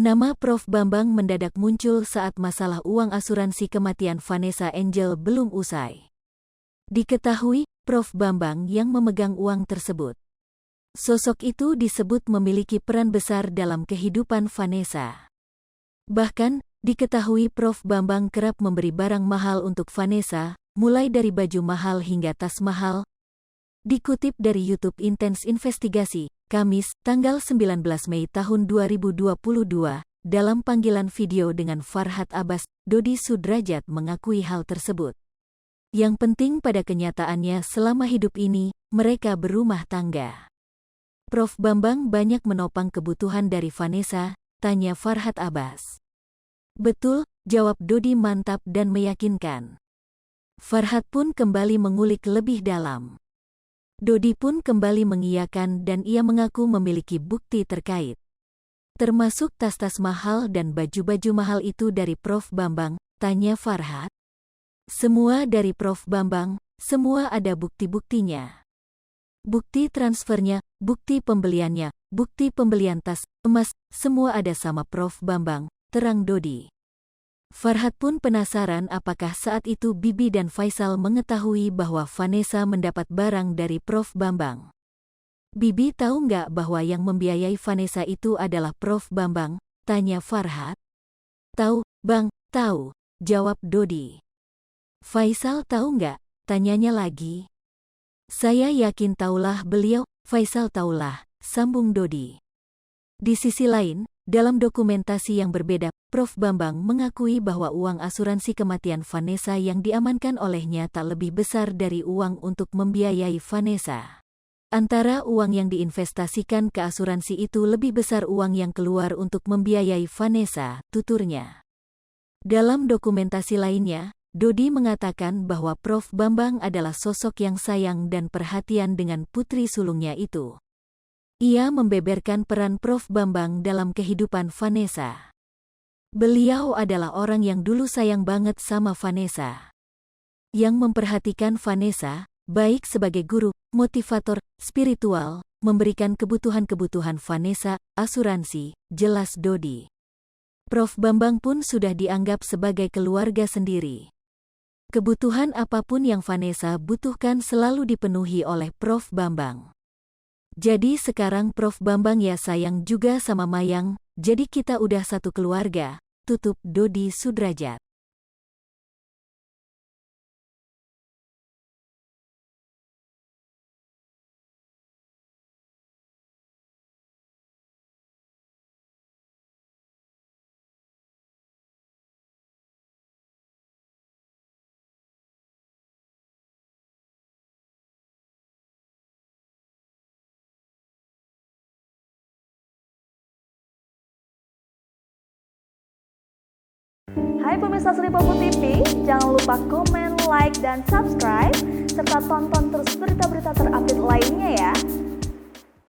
Nama Prof. Bambang mendadak muncul saat masalah uang asuransi kematian Vanessa Angel belum usai. Diketahui, Prof. Bambang yang memegang uang tersebut. Sosok itu disebut memiliki peran besar dalam kehidupan Vanessa. Bahkan, diketahui Prof. Bambang kerap memberi barang mahal untuk Vanessa, mulai dari baju mahal hingga tas mahal. Dikutip dari YouTube Intens Investigasi, Kamis, tanggal 19 Mei tahun 2022, dalam panggilan video dengan Farhad Abbas, Dodi Sudrajat mengakui hal tersebut. Yang penting pada kenyataannya selama hidup ini, mereka berumah tangga. Prof. Bambang banyak menopang kebutuhan dari Vanessa, tanya Farhad Abbas. Betul, jawab Dodi mantap dan meyakinkan. Farhad pun kembali mengulik lebih dalam. Dodi pun kembali mengiyakan dan ia mengaku memiliki bukti terkait. Termasuk tas-tas mahal dan baju-baju mahal itu dari Prof. Bambang, tanya Farhad. Semua dari Prof. Bambang, semua ada bukti-buktinya. Bukti transfernya, bukti pembeliannya, bukti pembelian tas, emas, semua ada sama Prof. Bambang, terang Dodi. Farhad pun penasaran apakah saat itu Bibi dan Faisal mengetahui bahwa Vanessa mendapat barang dari Prof. Bambang. Bibi tahu nggak bahwa yang membiayai Vanessa itu adalah Prof. Bambang, tanya Farhad. Tahu, Bang, tahu, jawab Dodi. Faisal tahu nggak, tanyanya lagi. Saya yakin tahulah beliau, Faisal tahulah, sambung Dodi. Di sisi lain, dalam dokumentasi yang berbeda, Prof. Bambang mengakui bahwa uang asuransi kematian Vanessa yang diamankan olehnya tak lebih besar dari uang untuk membiayai Vanessa. Antara uang yang diinvestasikan ke asuransi itu lebih besar uang yang keluar untuk membiayai Vanessa, tuturnya. Dalam dokumentasi lainnya, Dodi mengatakan bahwa Prof. Bambang adalah sosok yang sayang dan perhatian dengan putri sulungnya itu. Ia membeberkan peran Prof. Bambang dalam kehidupan Vanessa. Beliau adalah orang yang dulu sayang banget sama Vanessa. Yang memperhatikan Vanessa, baik sebagai guru, motivator, spiritual, memberikan kebutuhan-kebutuhan Vanessa, asuransi, jelas Dodi. Prof. Bambang pun sudah dianggap sebagai keluarga sendiri. Kebutuhan apapun yang Vanessa butuhkan selalu dipenuhi oleh Prof. Bambang. Jadi sekarang Prof. Bambang ya sayang juga sama Mayang, jadi kita udah satu keluarga, tutup Dodi Sudrajat. Hai pemirsa Sri Popo TV, jangan lupa komen, like, dan subscribe, serta tonton terus berita-berita terupdate lainnya ya.